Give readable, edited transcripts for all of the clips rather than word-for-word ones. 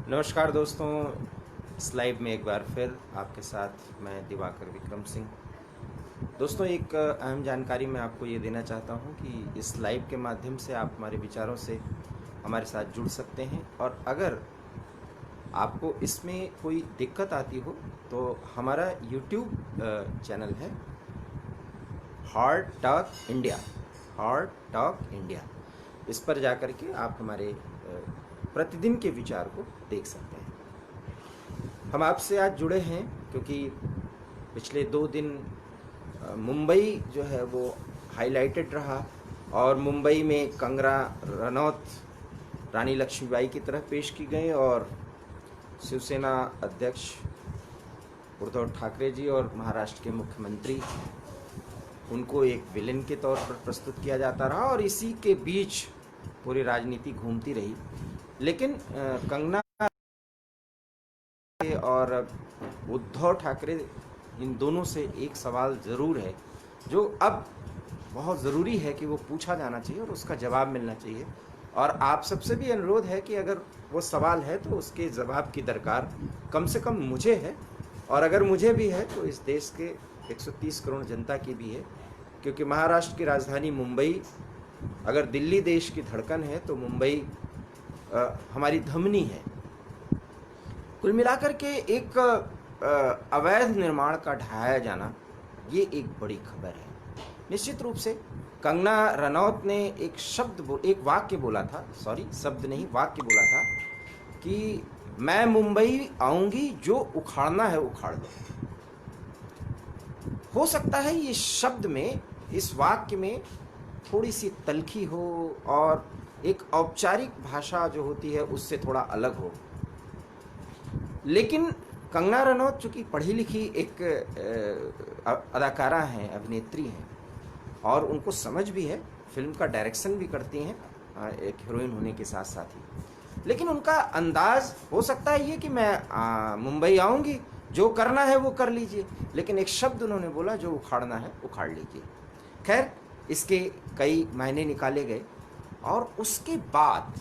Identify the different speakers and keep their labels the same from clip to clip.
Speaker 1: नमस्कार दोस्तों, इस लाइव में एक बार फिर आपके साथ मैं दिवाकर विक्रम सिंह। दोस्तों, एक अहम जानकारी मैं आपको ये देना चाहता हूँ कि इस लाइव के माध्यम से आप हमारे विचारों से हमारे साथ जुड़ सकते हैं, और अगर आपको इसमें कोई दिक्कत आती हो तो हमारा यूट्यूब चैनल है हार्ट टॉक इंडिया। इस पर जाकर के आप हमारे प्रतिदिन के विचार को देख सकते हैं। हम आपसे आज जुड़े हैं क्योंकि पिछले 2 दिन मुंबई जो है वो हाईलाइटेड रहा, और मुंबई में कंगना रनौत रानी लक्ष्मीबाई की तरह पेश की गई, और शिवसेना अध्यक्ष उद्धव ठाकरे जी और महाराष्ट्र के मुख्यमंत्री उनको एक विलेन के तौर पर प्रस्तुत किया जाता रहा, और इसी के बीच पूरी राजनीति घूमती रही। लेकिन कंगना और उद्धव ठाकरे, इन दोनों से एक सवाल ज़रूर है जो अब बहुत ज़रूरी है कि वो पूछा जाना चाहिए और उसका जवाब मिलना चाहिए। और आप सबसे भी अनुरोध है कि अगर वो सवाल है तो उसके जवाब की दरकार कम से कम मुझे है, और अगर मुझे भी है तो इस देश के 130 करोड़ जनता की भी है। क्योंकि महाराष्ट्र की राजधानी मुंबई, अगर दिल्ली देश की धड़कन है तो मुंबई हमारी धमनी है। कुल मिलाकर के एक अवैध निर्माण का ढहाया जाना, ये एक बड़ी खबर है। निश्चित रूप से कंगना रनौत ने एक वाक्य बोला था, शब्द नहीं वाक्य बोला था कि मैं मुंबई आऊंगी, जो उखाड़ना है उखाड़ दो। हो सकता है ये शब्द में, इस वाक्य में थोड़ी सी तल्खी हो और एक औपचारिक भाषा जो होती है उससे थोड़ा अलग हो, लेकिन कंगना रनौत चूँकि पढ़ी लिखी एक अदाकारा हैं, अभिनेत्री हैं, और उनको समझ भी है, फिल्म का डायरेक्शन भी करती हैं एक हीरोइन होने के साथ साथ ही। लेकिन उनका अंदाज हो सकता है ये कि मैं मुंबई आऊँगी, जो करना है वो कर लीजिए, लेकिन एक शब्द उन्होंने बोला, जो उखाड़ना है उखाड़ लीजिए। खैर, इसके कई मायने निकाले गए, और उसके बाद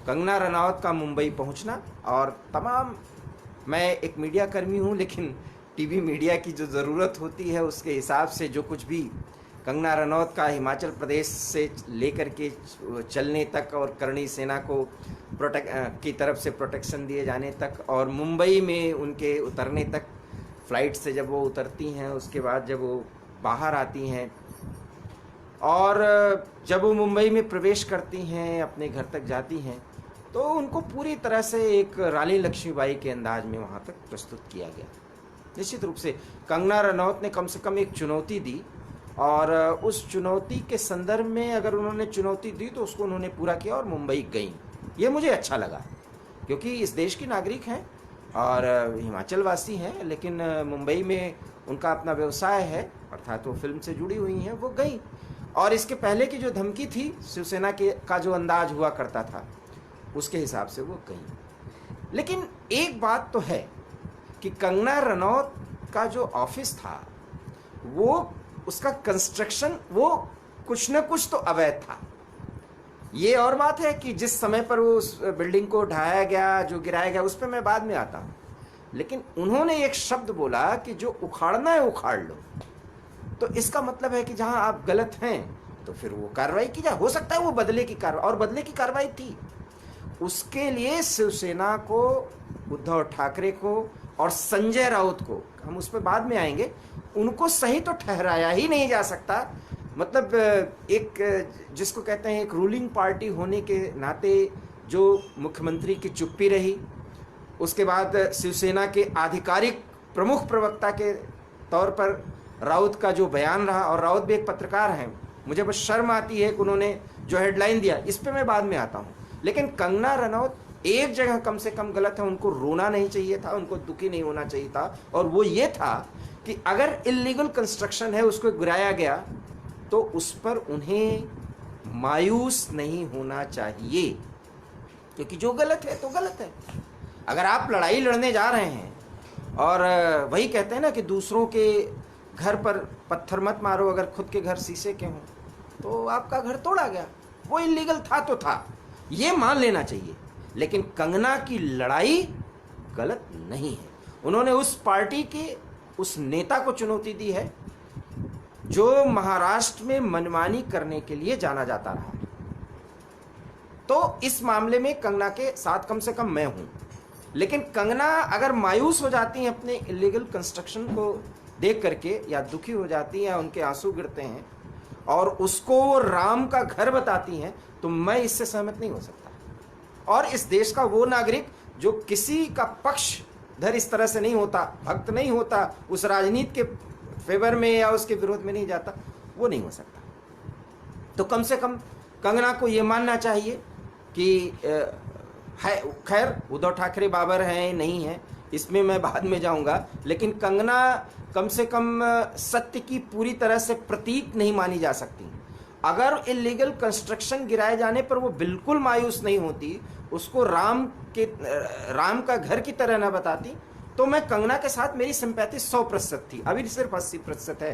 Speaker 1: कंगना रनौत का मुंबई पहुंचना, और तमाम, मैं एक मीडिया कर्मी हूं, लेकिन टीवी मीडिया की जो ज़रूरत होती है उसके हिसाब से जो कुछ भी कंगना रनौत का हिमाचल प्रदेश से लेकर के चलने तक, और करणी सेना को की तरफ से प्रोटेक्शन दिए जाने तक, और मुंबई में उनके उतरने तक, फ्लाइट से जब वो उतरती हैं, उसके बाद जब वो बाहर आती हैं, और जब वो मुंबई में प्रवेश करती हैं, अपने घर तक जाती हैं, तो उनको पूरी तरह से एक रानी लक्ष्मीबाई के अंदाज में वहाँ तक प्रस्तुत किया गया। निश्चित रूप से कंगना रनौत ने कम से कम एक चुनौती दी, और उस चुनौती के संदर्भ में अगर उन्होंने चुनौती दी तो उसको उन्होंने पूरा किया और मुंबई गई। ये मुझे अच्छा लगा, क्योंकि इस देश की नागरिक हैं और हिमाचल वासी हैं, लेकिन मुंबई में उनका अपना व्यवसाय है, अर्थात वो फिल्म से जुड़ी हुई हैं, वो गई। और इसके पहले की जो धमकी थी, शिवसेना के का जो अंदाज हुआ करता था, उसके हिसाब से वो गई। लेकिन एक बात तो है कि कंगना रनौत का जो ऑफिस था, वो उसका कंस्ट्रक्शन, वो कुछ न कुछ तो अवैध था। ये और बात है कि जिस समय पर वो उस बिल्डिंग को ढाया गया, जो गिराया गया, उस पर मैं बाद में आता हूँ। लेकिन उन्होंने एक शब्द बोला कि जो उखाड़ना है उखाड़ लो। तो इसका मतलब है कि जहां आप गलत हैं तो फिर वो कार्रवाई की जाए। हो सकता है वो बदले की कार्रवाई, और बदले की कार्रवाई थी। उसके लिए शिवसेना को, उद्धव ठाकरे को और संजय राउत को, हम उस पर बाद में आएंगे, उनको सही तो ठहराया ही नहीं जा सकता। मतलब एक, जिसको कहते हैं एक रूलिंग पार्टी होने के नाते जो मुख्यमंत्री की चुप्पी रही, उसके बाद शिवसेना के आधिकारिक प्रमुख प्रवक्ता के तौर पर राउत का जो बयान रहा, और राउत भी एक पत्रकार हैं, मुझे बस शर्म आती है कि उन्होंने जो हेडलाइन दिया, इस पे मैं बाद में आता हूँ। लेकिन कंगना रनौत एक जगह कम से कम गलत है, उनको रोना नहीं चाहिए था, उनको दुखी नहीं होना चाहिए था, और वो ये था कि अगर इल्लीगल कंस्ट्रक्शन है, उसको गिराया गया, तो उस पर उन्हें मायूस नहीं होना चाहिए, क्योंकि जो गलत है तो गलत है। अगर आप लड़ाई लड़ने जा रहे हैं, और वही कहते हैं ना कि दूसरों के घर पर पत्थर मत मारो अगर खुद के घर शीशे के हों, तो आपका घर तोड़ा गया, वो इलीगल था तो था, ये मान लेना चाहिए। लेकिन कंगना की लड़ाई गलत नहीं है। उन्होंने उस पार्टी के उस नेता को चुनौती दी है जो महाराष्ट्र में मनमानी करने के लिए जाना जाता रहा है। तो इस मामले में कंगना के साथ कम से कम मैं हूं। लेकिन कंगना अगर मायूस हो जाती हैं अपने इलीगल कंस्ट्रक्शन को देख करके, या दुखी हो जाती हैं, या उनके आंसू गिरते हैं और उसको वो राम का घर बताती हैं, तो मैं इससे सहमत नहीं हो सकता। और इस देश का वो नागरिक जो किसी का पक्षधर इस तरह से नहीं होता, भक्त नहीं होता, उस राजनीति के फेवर में या उसके विरोध में नहीं जाता, वो नहीं हो सकता। तो कम से कम कंगना को ये मानना चाहिए कि है, खैर उद्धव ठाकरे बाबर हैं नहीं हैं इसमें मैं बाद में जाऊंगा, लेकिन कंगना कम से कम सत्य की पूरी तरह से प्रतीक नहीं मानी जा सकती। अगर इलीगल कंस्ट्रक्शन गिराए जाने पर वो बिल्कुल मायूस नहीं होती, उसको राम का घर की तरह ना बताती, तो मैं कंगना के साथ मेरी सिंपैथी 100% थी, अभी सिर्फ 80% है।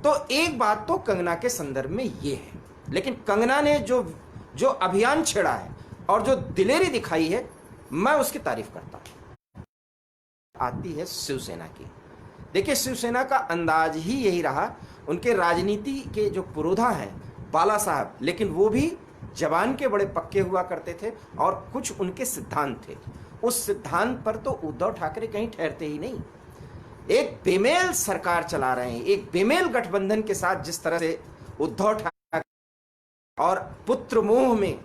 Speaker 1: तो एक बात तो कंगना के संदर्भ में ये है, लेकिन कंगना ने जो अभियान छेड़ा है और जो दिलेरी दिखाई है, मैं उसकी तारीफ करता हूं। आती है शिवसेना की। देखिए, शिवसेना का अंदाज ही यही रहा। उनके राजनीति के जो पुरोधा हैं बाला साहब, लेकिन वो भी जवान के बड़े पक्के हुआ करते थे और कुछ उनके सिद्धांत थे। उस सिद्धांत पर तो उद्धव ठाकरे कहीं ठहरते ही नहीं। एक बेमेल सरकार चला रहे हैं, एक बेमेल गठबंधन के साथ जिस तरह से उद्धव ठाकरे और पुत्र मोह में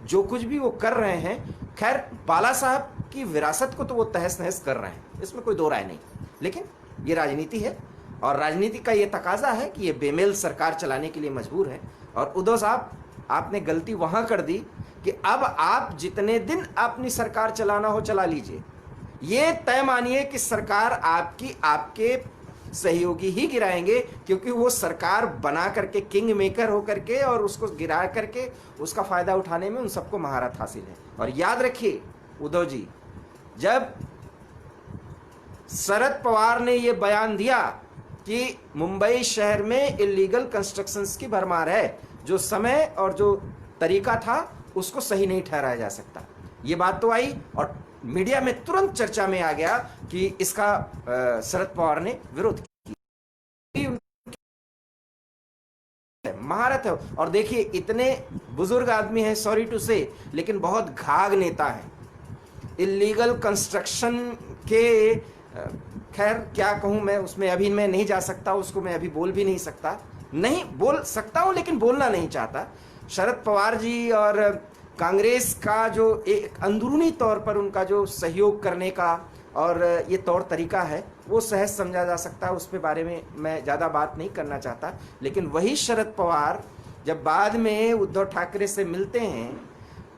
Speaker 1: जो कुछ भी वो कर रहे हैं, खैर बाला साहब की विरासत को तो वो तहस नहस कर रहे हैं, इसमें कोई दो राय नहीं। लेकिन ये राजनीति है और राजनीति का ये तकाजा है कि ये बेमेल सरकार चलाने के लिए मजबूर है। और उद्धव साहब, आपने गलती वहां कर दी कि अब आप जितने दिन अपनी सरकार चलाना हो चला लीजिए, ये तय मानिए कि सरकार आपके सहयोगी ही गिराएंगे, क्योंकि वो सरकार बना करके किंग मेकर होकर के और उसको गिरा करके उसका फायदा उठाने में उन सबको महारत हासिल है। और याद रखिए उद्धव जी, जब शरद पवार ने ये बयान दिया कि मुंबई शहर में इलीगल कंस्ट्रक्शंस की भरमार है, जो समय और जो तरीका था उसको सही नहीं ठहराया जा सकता, ये बात तो आई और मीडिया में तुरंत चर्चा में आ गया कि इसका शरद पवार ने विरोध किया। महारत है। और देखिए, इतने बुजुर्ग आदमी हैं, सॉरी टू से, लेकिन बहुत घाघ नेता हैं। इलीगल कंस्ट्रक्शन के खैर क्या कहूं मैं, उसमें अभी मैं नहीं जा सकता, उसको मैं अभी बोल भी नहीं सकता, नहीं बोल सकता हूं लेकिन बोलना नहीं चाहता। शरद पवार जी और कांग्रेस का जो एक अंदरूनी तौर पर उनका जो सहयोग करने का और ये तौर तरीका है, वो सहज समझा जा सकता है, उस पे बारे में मैं ज़्यादा बात नहीं करना चाहता। लेकिन वही शरद पवार जब बाद में उद्धव ठाकरे से मिलते हैं,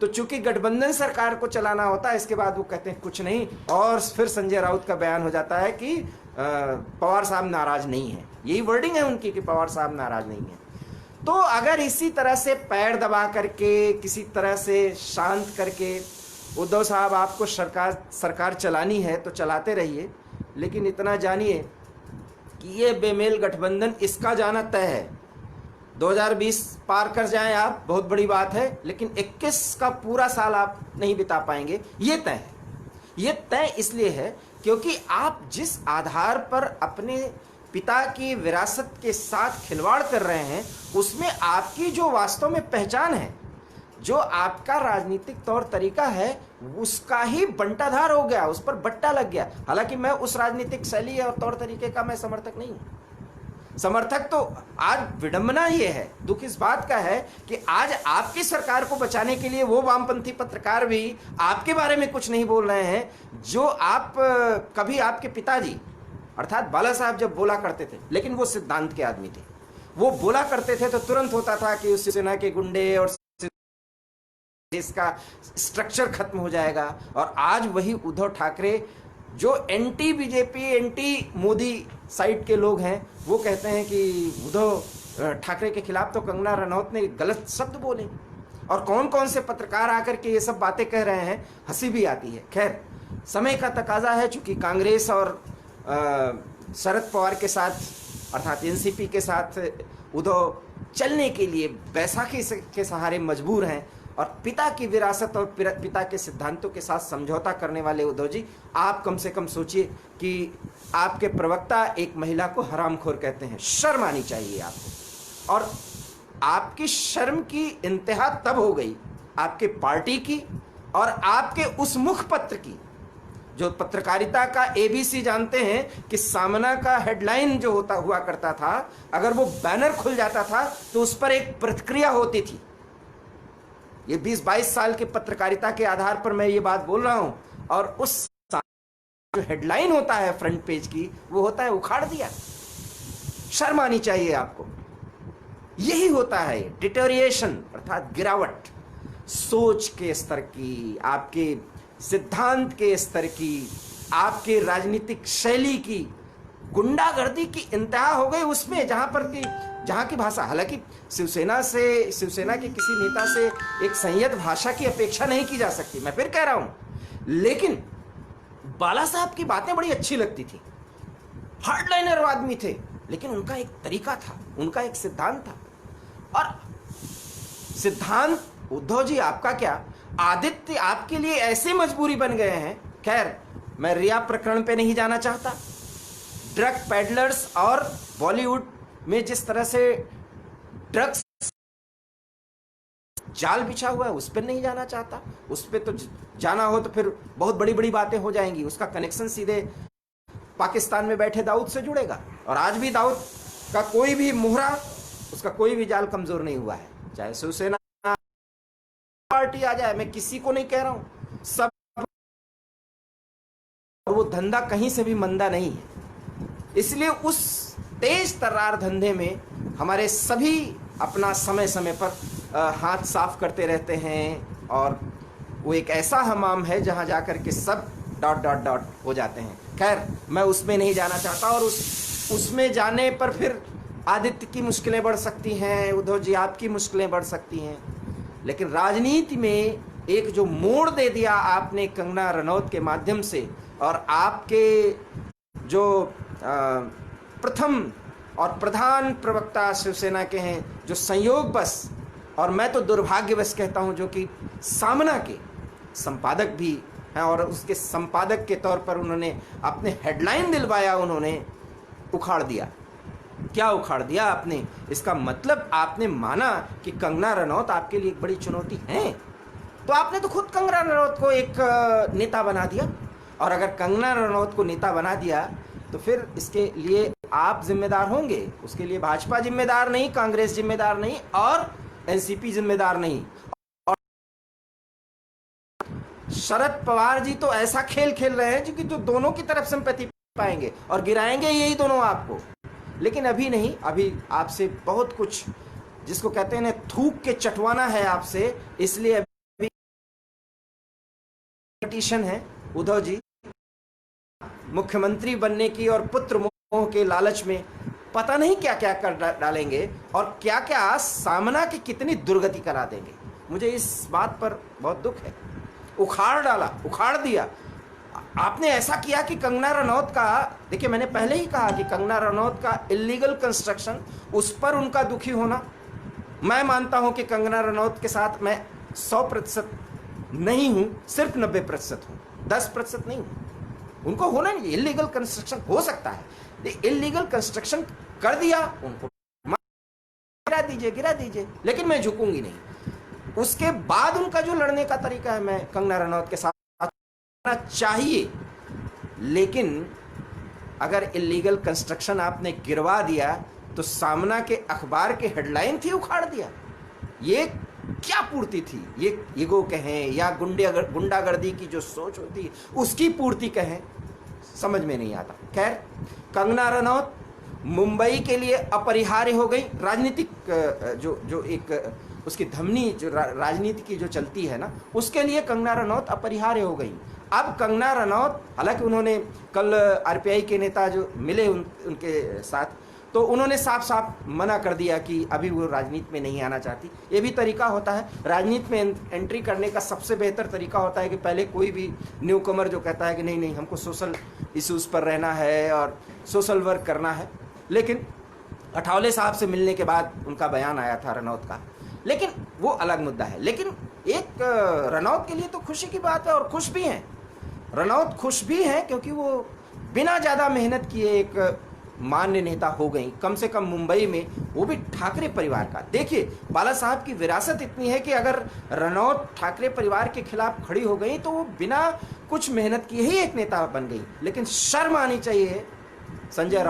Speaker 1: तो चूंकि गठबंधन सरकार को चलाना होता है, इसके बाद वो कहते हैं कुछ नहीं, और फिर संजय राउत का बयान हो जाता है कि पवार साहब नाराज नहीं है, यही वर्डिंग है उनकी कि पवार साहब नाराज नहीं है। तो अगर इसी तरह से पैर दबा करके, किसी तरह से शांत करके उद्धव साहब आपको सरकार चलानी है तो चलाते रहिए, लेकिन इतना जानिए कि ये बेमेल गठबंधन इसका जाना तय है। 2020 पार कर जाएं आप, बहुत बड़ी बात है, लेकिन 21 का पूरा साल आप नहीं बिता पाएंगे, ये तय है। ये तय इसलिए है क्योंकि आप जिस आधार पर अपने पिता की विरासत के साथ खिलवाड़ कर रहे हैं, उसमें आपकी जो वास्तव में पहचान है, जो आपका राजनीतिक तौर तरीका है, उसका ही बंटाधार हो गया, उस पर बट्टा लग गया। हालांकि मैं उस राजनीतिक शैली और तौर तरीके का मैं समर्थक नहीं हूं। समर्थक तो आज विडंबना ये है, दुख इस बात का है कि आज आपकी सरकार को बचाने के लिए वो वामपंथी पत्रकार भी आपके बारे में कुछ नहीं बोल रहे हैं, जो आप कभी आपके पिताजी अर्थात बाला साहब जब बोला करते थे, लेकिन वो सिद्धांत के आदमी थे, वो बोला करते थे तो तुरंत होता था कि उस सेना के गुंडे और देश का स्ट्रक्चर खत्म हो जाएगा। और आज वही उद्धव ठाकरे जो anti BJP, anti Modi side के लोग हैं, वो कहते हैं कि उद्धव ठाकरे के खिलाफ तो कंगना रनौत ने गलत शब्द बोले। और कौन कौन से पत्रकार आकर के ये सब बातें कह रहे हैं, हंसी भी आती है। खैर, समय का तकाजा है, चूंकि कांग्रेस और शरद पवार के साथ अर्थात एनसीपी के साथ उद्धव चलने के लिए बैसाखी के सहारे मजबूर हैं और पिता की विरासत और पिता के सिद्धांतों के साथ समझौता करने वाले उद्धव जी, आप कम से कम सोचिए कि आपके प्रवक्ता एक महिला को हरामखोर कहते हैं। शर्म आनी चाहिए आपको। और आपकी शर्म की इंतहा तब हो गई आपके पार्टी की और आपके उस मुखपत्र की, जो पत्रकारिता का एबीसी जानते हैं कि सामना का हेडलाइन जो होता हुआ करता था, अगर वो बैनर खुल जाता था तो उस पर एक प्रतिक्रिया होती थी। ये 20-22 साल के पत्रकारिता के आधार पर मैं ये बात बोल रहा हूं। और उस जो हेडलाइन होता है फ्रंट पेज की, वो होता है उखाड़ दिया। शर्म आनी चाहिए आपको। यही होता है डिटेरिएशन, अर्थात गिरावट, सोच के स्तर की, आपके सिद्धांत के स्तर की, आपके राजनीतिक शैली की, गुंडागर्दी की इंतहा हो गई उसमें, जहां की भाषा, हालांकि शिवसेना के किसी नेता से एक संयत भाषा की अपेक्षा नहीं की जा सकती, मैं फिर कह रहा हूं, लेकिन बाला साहब की बातें बड़ी अच्छी लगती थी। हार्डलाइनर आदमी थे, लेकिन उनका एक तरीका था, उनका एक सिद्धांत था। और सिद्धांत उद्धव जी आपका क्या, आदित्य आपके लिए ऐसे मजबूरी बन गए हैं। खैर, मैं रिया प्रकरण पे नहीं जाना चाहता। ड्रग पेडलर्स और बॉलीवुड में जिस तरह से ड्रग्स जाल बिछा हुआ है, उस पर नहीं जाना चाहता। उस पर तो जाना हो तो फिर बहुत बड़ी बड़ी बातें हो जाएंगी। उसका कनेक्शन सीधे पाकिस्तान में बैठे दाऊद से जुड़ेगा, और आज भी दाऊद का कोई भी मोहरा, उसका कोई भी जाल कमजोर नहीं हुआ है। चाहे शिवसेना पार्टी आ जाए, मैं किसी को नहीं कह रहा हूं, सब, और वो धंधा कहीं से भी मंदा नहीं है। इसलिए उस तेज तर्रार धंधे में हमारे सभी अपना समय समय पर हाथ साफ करते रहते हैं, और वो एक ऐसा हमाम है जहां जाकर के सब ... हो जाते हैं। खैर, मैं उसमें नहीं जाना चाहता, और उसमें जाने पर फिर आदित्य की मुश्किलें बढ़ सकती हैं, उद्धव जी आपकी मुश्किलें बढ़ सकती हैं। लेकिन राजनीति में एक जो मोड़ दे दिया आपने कंगना रनौत के माध्यम से, और आपके जो प्रथम और प्रधान प्रवक्ता शिवसेना के हैं, जो संयोग बस, और मैं तो दुर्भाग्यवश कहता हूं, जो कि सामना के संपादक भी हैं, और उसके संपादक के तौर पर उन्होंने अपने हेडलाइन दिलवाया, उन्होंने उखाड़ दिया। क्या उखाड़ दिया आपने? इसका मतलब आपने माना कि कंगना रनौत आपके लिए एक बड़ी चुनौती है, तो आपने तो खुद कंगना रनौत को एक नेता बना दिया। और अगर कंगना रनौत को नेता बना दिया तो फिर इसके लिए आप जिम्मेदार होंगे, उसके लिए भाजपा जिम्मेदार नहीं, कांग्रेस जिम्मेदार नहीं, और एनसीपी जिम्मेदार नहीं। और शरद पवार जी तो ऐसा खेल खेल रहे हैं कि जो दोनों की तरफ सिंपैथी पाएंगे और गिराएंगे यही दोनों आपको। लेकिन अभी नहीं, अभी आपसे बहुत कुछ, जिसको कहते हैं ना, थूक के चटवाना है आपसे। इसलिए अभी कंपटीशन है उद्धव जी, मुख्यमंत्री बनने की, और पुत्र मोह के लालच में पता नहीं क्या क्या कर डालेंगे, और क्या क्या सामना की कितनी दुर्गति करा देंगे। मुझे इस बात पर बहुत दुख है। उखाड़ डाला, उखाड़ दिया आपने। ऐसा किया कि कंगना रनौत का, देखिए मैंने पहले ही कहा कि कंगना रनौत का इलीगल कंस्ट्रक्शन, उस पर उनका दुखी होना, मैं मानता हूं कि कंगना रनौत के साथ मैं 100% नहीं हूं, सिर्फ 90% हूं, 10% नहीं हूं। उनको होना नहीं, इलीगल कंस्ट्रक्शन हो सकता है, इलीगल कंस्ट्रक्शन कर दिया, उनको गिरा दीजिए, लेकिन मैं झुकूंगी नहीं। उसके बाद उनका जो लड़ने का तरीका है, मैं कंगना रनौत के साथ चाहिए। लेकिन अगर इलीगल कंस्ट्रक्शन आपने गिरवा दिया तो सामना के अखबार के हेडलाइन थी, उखाड़ दिया। ये क्या पूर्ति थी? ये ईगो कहें या गुंडागर्दी की जो सोच होती उसकी पूर्ति कहें, समझ में नहीं आता। खैर, कंगना रनौत मुंबई के लिए अपरिहार्य हो गई। राजनीतिक जो एक उसकी धमनी, जो राजनीति की जो चलती है ना, उसके लिए कंगना रनौत अपरिहार्य हो गई। अब कंगना रनौत, हालांकि उन्होंने कल आरपीआई के नेता जो मिले उनके साथ, तो उन्होंने साफ साफ मना कर दिया कि अभी वो राजनीति में नहीं आना चाहती। ये भी तरीका होता है राजनीति में एंट्री करने का। सबसे बेहतर तरीका होता है कि पहले कोई भी न्यू कमर जो कहता है कि नहीं नहीं, हमको सोशल इश्यूज़ पर रहना है और सोशल वर्क करना है। लेकिन अठावले साहब से मिलने के बाद उनका बयान आया था रनौत का, लेकिन वो अलग मुद्दा है। लेकिन एक रनौत के लिए तो खुशी की बात है और खुश भी हैं। रनौत खुश भी हैं क्योंकि वो बिना ज़्यादा मेहनत किए एक मान्य नेता हो गई, कम से कम मुंबई में, वो भी ठाकरे परिवार का। देखिए बाला साहब की विरासत इतनी है कि अगर रनौत ठाकरे परिवार के खिलाफ खड़ी हो गई तो वो बिना कुछ मेहनत किए ही एक नेता बन गई। लेकिन शर्म आनी चाहिए संजय